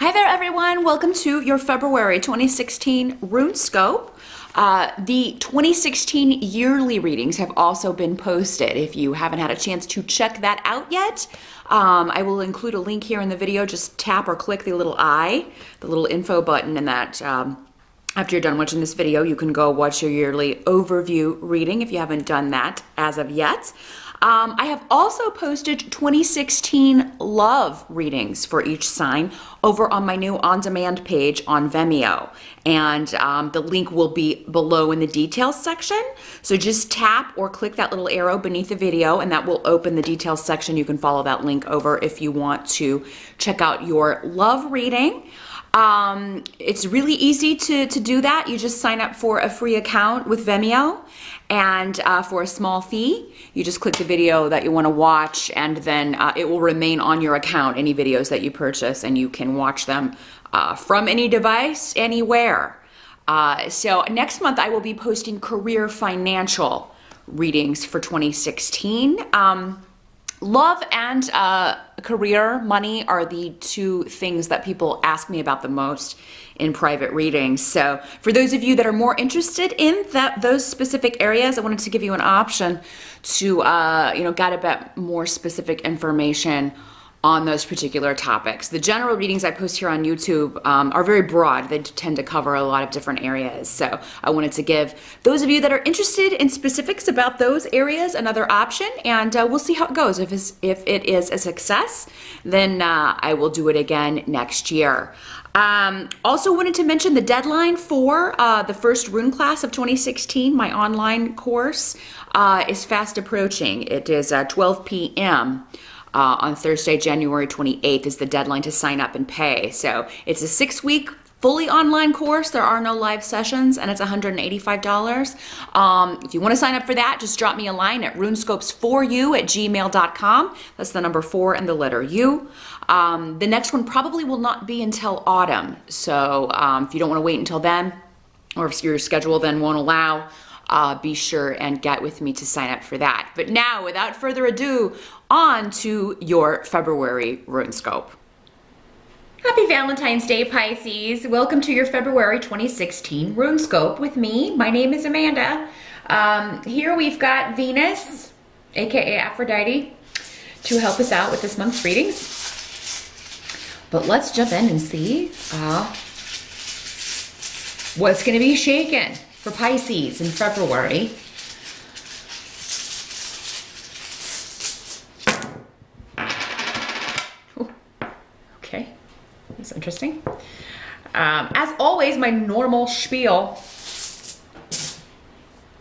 Hi there everyone, welcome to your February 2016 Runescope. The 2016 yearly readings have also been posted. If you haven't had a chance to check that out yet, I will include a link here in the video. Just tap or click the little I, the little info button, and that after you're done watching this video, you can go watch your yearly overview reading if you haven't done that as of yet. I have also posted 2016 love readings for each sign over on my new on-demand page on Vimeo. And the link will be below in the details section. So just tap or click that little arrow beneath the video and that will open the details section. You can follow that link over if you want to check out your love reading. It's really easy to do that. You just sign up for a free account with Vimeo, and for a small fee, you just click the video that you want to watch, and then it will remain on your account, any videos that you purchase, and you can watch them from any device, anywhere. So next month I will be posting career financial readings for 2016. Love and career, money are the two things that people ask me about the most in private readings. So for those of you that are more interested in those specific areas, I wanted to give you an option to get a bit more specific information on those particular topics. The general readings I post here on YouTube are very broad. They tend to cover a lot of different areas. So I wanted to give those of you that are interested in specifics about those areas another option, and we'll see how it goes. If it is a success, then I will do it again next year. Also wanted to mention the deadline for the first Rune class of 2016, my online course, is fast approaching. It is 12 p.m. On Thursday, January 28th is the deadline to sign up and pay. So it's a 6-week fully online course. There are no live sessions, and it's $185. If you want to sign up for that, just drop me a line at runescopes4u@gmail.com. That's the number 4 and the letter U. The next one probably will not be until autumn. So if you don't want to wait until then, or if your schedule then won't allow, be sure and get with me to sign up for that. But now, without further ado, on to your February Runescope. Happy Valentine's Day, Pisces. Welcome to your February 2016 Runescope with me. My name is Amanda. Here we've got Venus, aka Aphrodite, to help us out with this month's readings. But let's jump in and see what's going to be shaken for Pisces in February. Ooh, okay, that's interesting. As always, my normal spiel.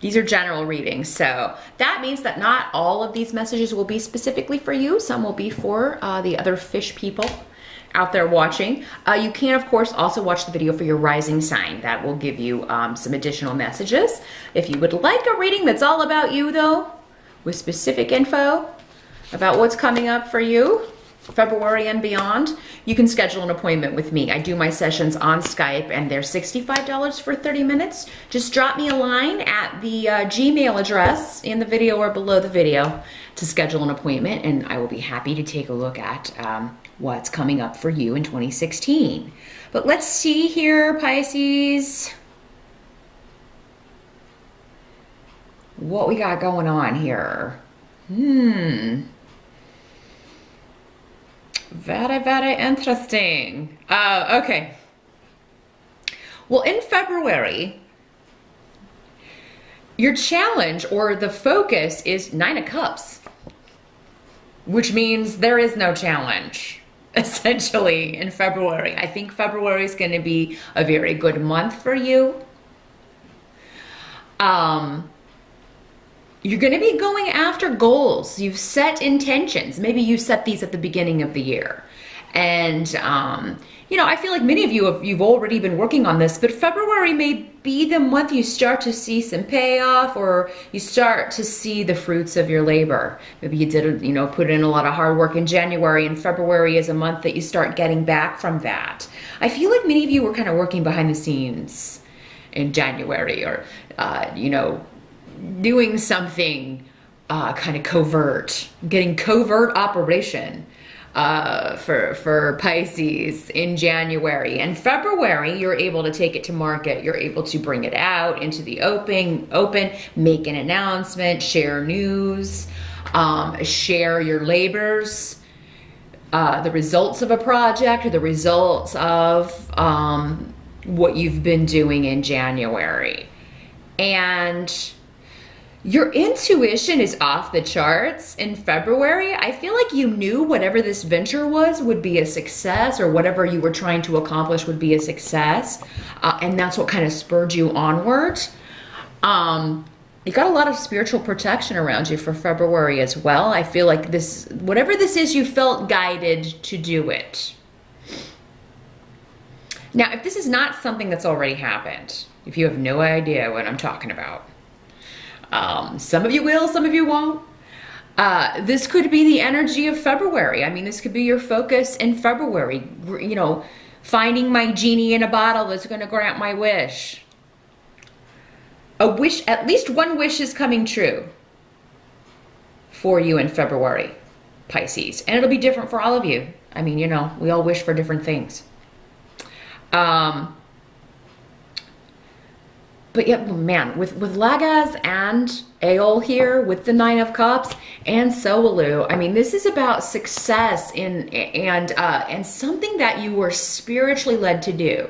These are general readings, so that means that not all of these messages will be specifically for you. Some will be for the other fish people out there watching. You can, of course, also watch the video for your rising sign. That will give you some additional messages. If you would like a reading that's all about you, though, with specific info about what's coming up for you, February and beyond, you can schedule an appointment with me. I do my sessions on Skype, and they're $65 for 30 minutes. Just drop me a line at the Gmail address in the video or below the video to schedule an appointment, and I will be happy to take a look at what's coming up for you in 2016. But let's see here, Pisces, what we got going on here. Very interesting. Okay. Well, in February, your challenge or the focus is 9 of Cups, which means there is no challenge, essentially, in February. I think February is going to be a very good month for you. You're going to be going after goals. You've set intentions. Maybe you set these at the beginning of the year. And, I feel like many of you you've already been working on this, but February may be the month you start to see some payoff, or you start to see the fruits of your labor. Maybe you did, put in a lot of hard work in January, and February is a month that you start getting back from that. I feel like many of you were kind of working behind the scenes in January, or, doing something kind of covert, getting covert operation for Pisces in January. And February, you're able to take it to market. You're able to bring it out into the open, make an announcement, share news, share your labors, the results of a project, or the results of what you've been doing in January. And your intuition is off the charts in February. I feel like you knew whatever this venture was would be a success, or whatever you were trying to accomplish would be a success. And that's what kind of spurred you onward. You got a lot of spiritual protection around you for February as well. I feel like this, whatever this is, you felt guided to do it. Now, if this is not something that's already happened, if you have no idea what I'm talking about, some of you will, some of you won't. This could be the energy of February. I mean, this could be your focus in February. You know, finding my genie in a bottle that's going to grant my wish. A wish, at least one wish is coming true for you in February, Pisces. And it'll be different for all of you. I mean, you know, we all wish for different things. But yeah, man, with Lagaz and Aeol here, with the Nine of Cups and Soulu, I mean, this is about success and something that you were spiritually led to do.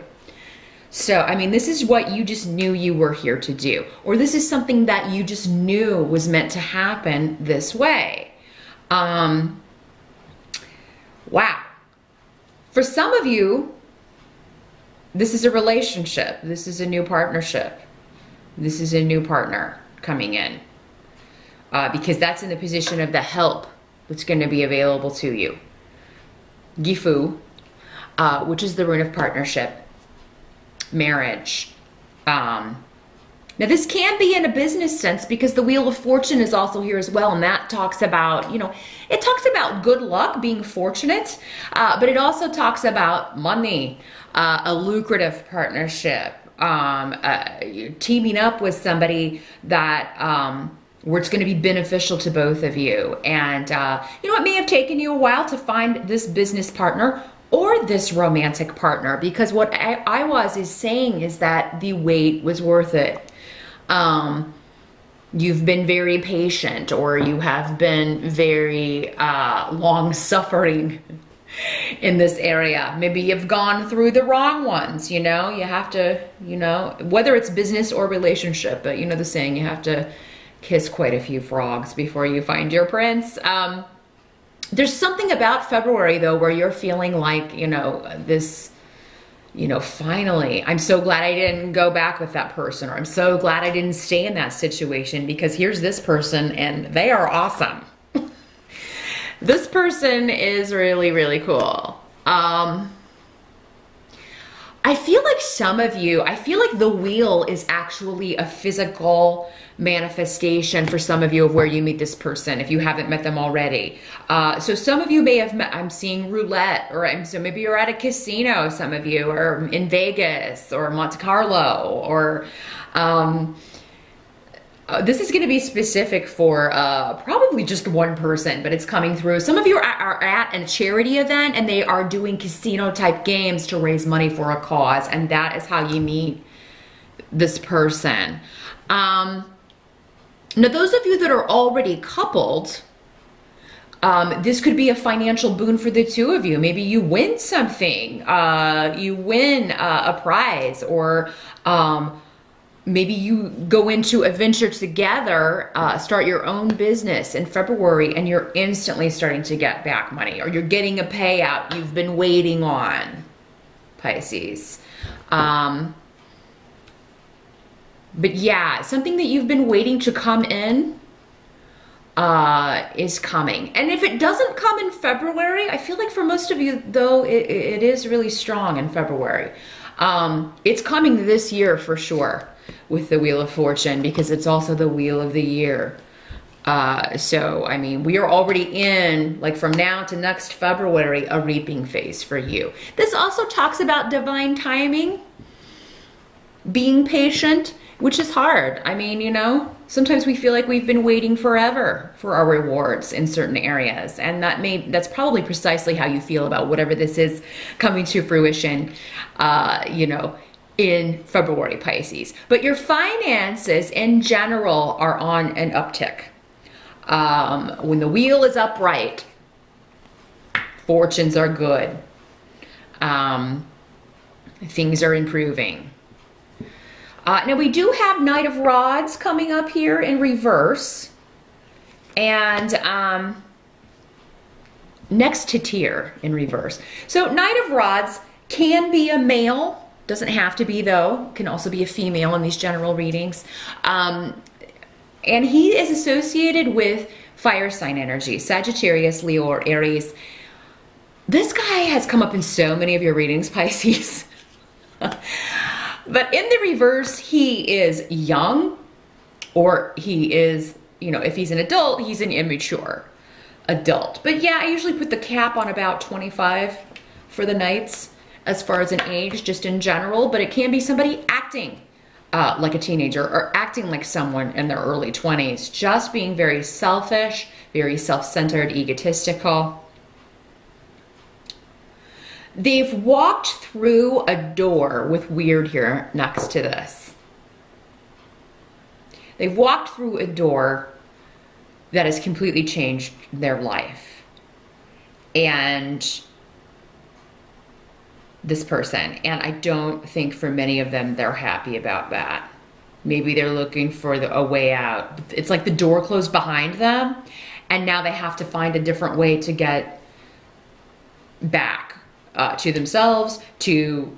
So, I mean, this is what you just knew you were here to do. Or this is something that you just knew was meant to happen this way. Wow. For some of you, this is a relationship. This is a new partnership. This is a new partner coming in. Because that's in the position of the help that's going to be available to you. Gifu, which is the rune of partnership. Marriage. Now this can be in a business sense, because the Wheel of Fortune is also here as well, and that talks about, you know, it talks about good luck, being fortunate, but it also talks about money, a lucrative partnership, teaming up with somebody that where it's going to be beneficial to both of you. And you know, it may have taken you a while to find this business partner or this romantic partner, because what I was saying is that the wait was worth it. You've been very patient, or you have been very long-suffering in this area. Maybe you've gone through the wrong ones, you know? You have to, you know, whether it's business or relationship, but you know the saying, you have to kiss quite a few frogs before you find your prince. There's something about February, though, where you're feeling like, you know, this, you know, finally, I'm so glad I didn't go back with that person, or I'm so glad I didn't stay in that situation, because here's this person and they are awesome. This person is really, really cool. I feel like some of you, I feel like the wheel is actually a physical manifestation for some of you of where you meet this person, if you haven't met them already. So some of you may have met, I'm seeing roulette, or so maybe you're at a casino, some of you, or in Vegas or Monte Carlo, or this is going to be specific for probably just one person, but it's coming through. Some of you are at a charity event, and they are doing casino type games to raise money for a cause, and that is how you meet this person. Now, those of you that are already coupled, this could be a financial boon for the two of you. Maybe you win something, you win a prize, or maybe you go into a venture together, start your own business in February, and you're instantly starting to get back money, or you're getting a payout you've been waiting on, Pisces. But yeah, something that you've been waiting to come in is coming. And if it doesn't come in February, I feel like for most of you, though, it is really strong in February. It's coming this year for sure with the Wheel of Fortune, because it's also the wheel of the year. So, I mean, we are already in, like from now to next February, a reaping phase for you. This also talks about divine timing, being patient, which is hard. I mean, you know, Sometimes we feel like we've been waiting forever for our rewards in certain areas. And that's probably precisely how you feel about whatever this is coming to fruition, you know, in February, Pisces. But your finances in general are on an uptick. When the wheel is upright, fortunes are good. Things are improving. Now we do have Knight of Rods coming up here in reverse, and next to Tear in reverse. So Knight of Rods can be a male, doesn't have to be though, can also be a female in these general readings. And he is associated with fire sign energy, Sagittarius, Leo, or Aries. This guy has come up in so many of your readings, Pisces. But in the reverse, he is young, or he is, you know, if he's an adult, he's an immature adult. But yeah, I usually put the cap on about 25 for the Knights as far as an age, just in general. But it can be somebody acting like a teenager or acting like someone in their early 20s, just being very selfish, very self-centered, egotistical. They've walked through a door with weird here next to this. They've walked through a door that has completely changed their life. And this person, and I don't think for many of them they're happy about that. Maybe they're looking for a way out. It's like the door closed behind them, and now they have to find a different way to get back to themselves, to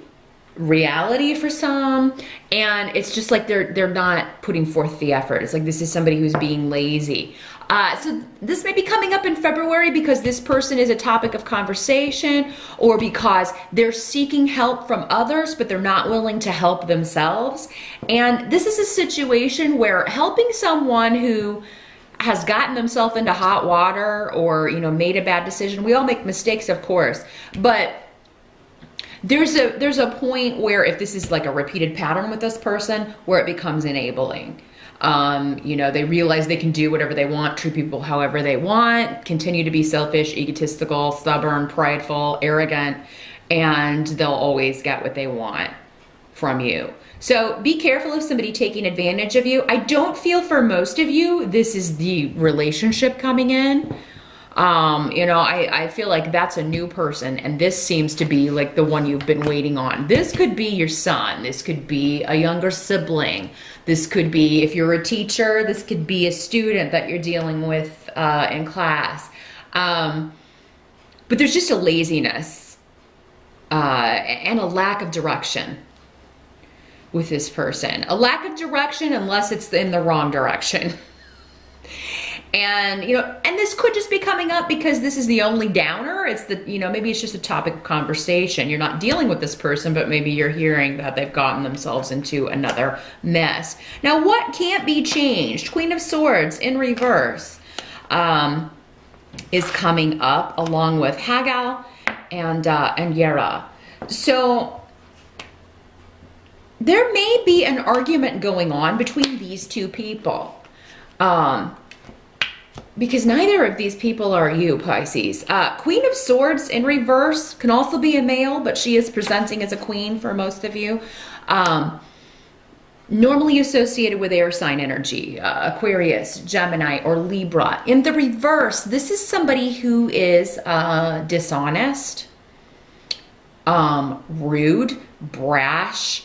reality for some. And it's just like they're not putting forth the effort. It's like this is somebody who's being lazy. So this may be coming up in February because this person is a topic of conversation, or because they're seeking help from others, but they're not willing to help themselves. And this is a situation where helping someone who has gotten themselves into hot water, or, you know, made a bad decision. We all make mistakes, of course, but there's a point where, if this is like a repeated pattern with this person, where it becomes enabling. You know, they realize they can do whatever they want, treat people however they want, continue to be selfish, egotistical, stubborn, prideful, arrogant, and they'll always get what they want from you. So be careful of somebody taking advantage of you. I don't feel for most of you this is the relationship coming in. You know, I feel like that's a new person, and this seems to be like the one you've been waiting on. This could be your son. This could be a younger sibling. This could be, if you're a teacher, this could be a student that you're dealing with in class. But there's just a laziness and a lack of direction with this person. A lack of direction, unless it's in the wrong direction. And, you know, and this could just be coming up because this is the only downer. It's the, you know, maybe it's just a topic of conversation. You're not dealing with this person, but maybe you're hearing that they've gotten themselves into another mess. Now, what can't be changed? Queen of Swords in reverse is coming up, along with Hagal and Yera. So there may be an argument going on between these two people. Because neither of these people are you, Pisces. Queen of Swords in reverse can also be a male, but she is presenting as a queen for most of you. Normally associated with air sign energy, Aquarius, Gemini, or Libra. In the reverse, this is somebody who is dishonest, rude, brash.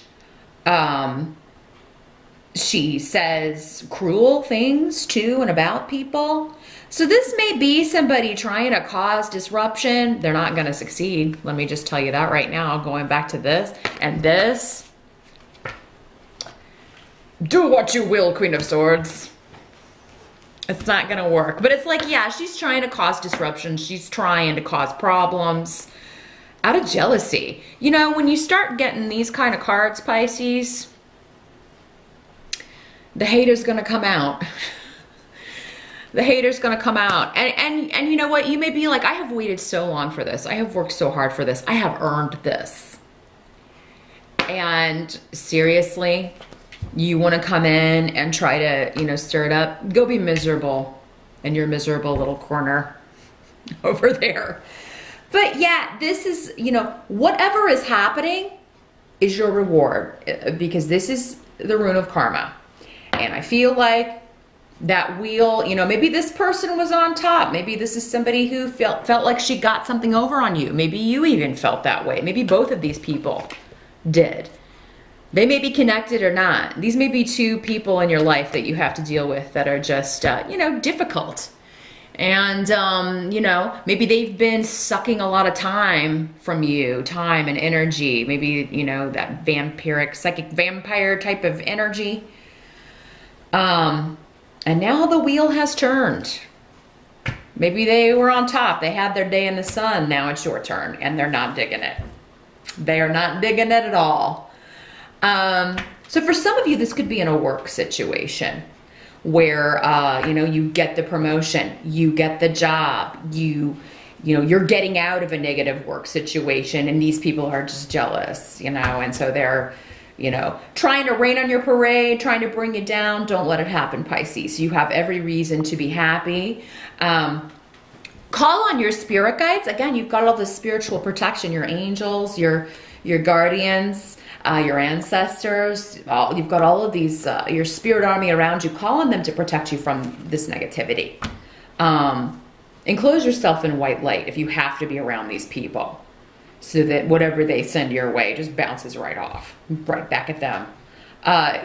She says cruel things to and about people. So this may be somebody trying to cause disruption. They're not going to succeed. Let me just tell you that right now. Going back to this and this. Do what you will, Queen of Swords. It's not going to work. But it's like, yeah, she's trying to cause disruption. She's trying to cause problems out of jealousy. You know, when you start getting these kind of cards, Pisces, the hater's gonna come out. The hater's gonna come out. And you know what? You may be like, I have waited so long for this. I have worked so hard for this. I have earned this. And seriously, You want to come in and try to, you know, stir it up. Go be miserable in your miserable little corner over there. But yeah, this is, you know, whatever is happening is your reward, because this is the rune of karma. And I feel like that wheel, you know, maybe this person was on top. Maybe this is somebody who felt like she got something over on you. Maybe you even felt that way. Maybe both of these people did. They may be connected or not. These may be two people in your life that you have to deal with that are just, you know, difficult. And, you know, maybe they've been sucking a lot of time from you, time and energy. Maybe, you know, that vampiric, psychic vampire type of energy. And now the wheel has turned. Maybe they were on top. They had their day in the sun. Now it's your turn, and they're not digging it. They are not digging it at all. So for some of you, this could be in a work situation where, you know, you get the promotion, you get the job, you know, you're getting out of a negative work situation, and these people are just jealous, you know, and so they're, you know, trying to rain on your parade, trying to bring you down. Don't let it happen, Pisces. You have every reason to be happy. Call on your spirit guides. Again, you've got all the spiritual protection, your angels, your guardians, your ancestors. You've got all of these, your spirit army around you. Call on them to protect you from this negativity. Enclose yourself in white light if you have to be around these people, so that whatever they send your way just bounces right off, right back at them.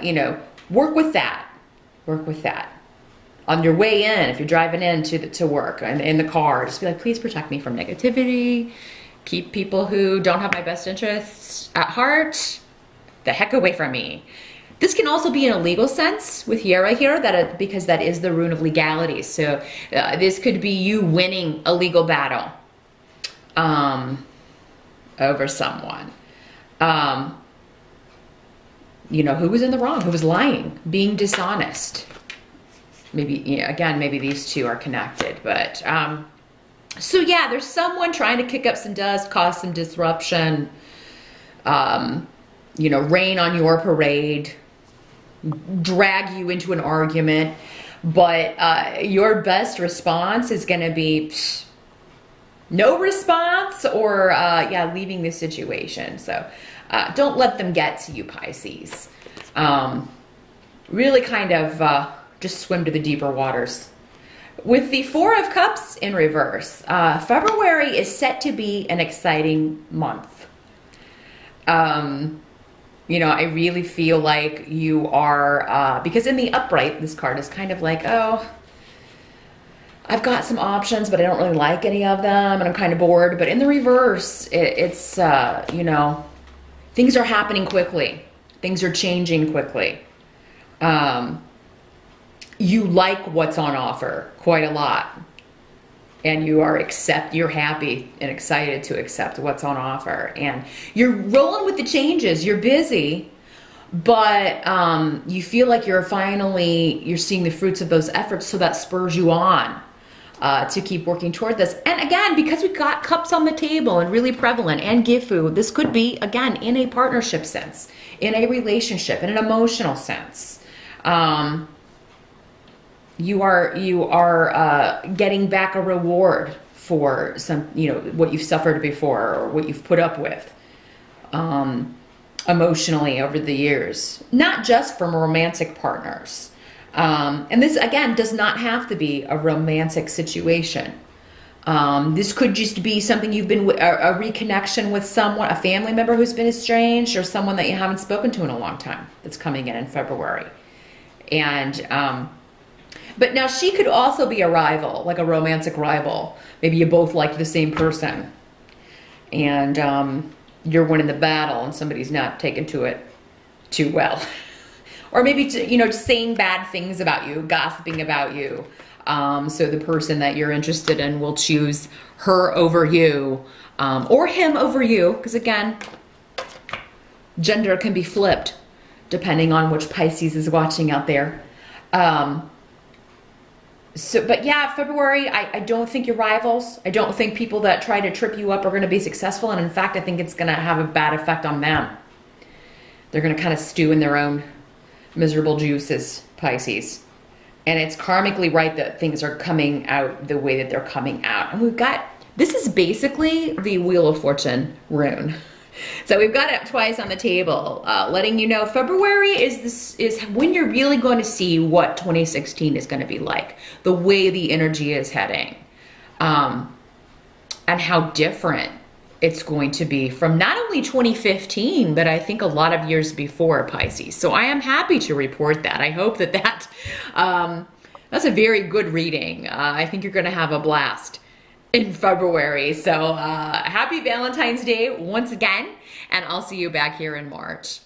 You know, work with that. Work with that. On your way in, if you're driving in to work and in the car, just be like, please protect me from negativity. Keep people who don't have my best interests at heart the heck away from me. This can also be in a legal sense with Yera here, because that is the rune of legality. So this could be you winning a legal battle over someone. You know, who was in the wrong, who was lying, being dishonest. Maybe, you know, again, maybe these two are connected, but so yeah, there's someone trying to kick up some dust, cause some disruption, you know, rain on your parade, drag you into an argument, but your best response is going to be no response, or yeah, leaving the situation. So don't let them get to you, Pisces. Really kind of just swim to the deeper waters. With the Four of Cups in reverse, February is set to be an exciting month. You know, I really feel like you are, because in the upright, this card is kind of like, oh, I've got some options, but I don't really like any of them, and I'm kind of bored. But in the reverse, it's, you know, things are happening quickly. Things are changing quickly. You like what's on offer quite a lot. And you're happy and excited to accept what's on offer. And you're rolling with the changes. You're busy, but you feel like you're seeing the fruits of those efforts, so that spurs you on to keep working toward this. And again, because we've got cups on the table and really prevalent, and Gifu, this could be, again, in a partnership sense, in a relationship, in an emotional sense. You are getting back a reward for some, you know, what you've suffered before or what you've put up with emotionally over the years, not just from romantic partners. And this, again, does not have to be a romantic situation. This could just be something you've been, a reconnection with someone, a family member who's been estranged, or someone that you haven't spoken to in a long time that's coming in February. And, but now she could also be a rival, like a romantic rival. Maybe you both like the same person, and you're winning the battle and somebody's not taking to it too well. Or maybe, you know, saying bad things about you, gossiping about you. So the person that you're interested in will choose her over you, or him over you. Because again, gender can be flipped depending on which Pisces is watching out there. But yeah, February, I don't think you're rivals. I don't think people that try to trip you up are going to be successful. And in fact, I think it's going to have a bad effect on them. They're going to kind of stew in their own miserable juices, Pisces. And it's karmically right that things are coming out the way that they're coming out. And we've got, this is basically the Wheel of Fortune rune. So we've got it twice on the table, letting you know February is when you're really going to see what 2016 is going to be like, the way the energy is heading, and how different it's going to be from not only 2015, but I think a lot of years before, Pisces. So I am happy to report that. I hope that that's a very good reading. I think you're going to have a blast in February. So happy Valentine's Day once again, and I'll see you back here in March.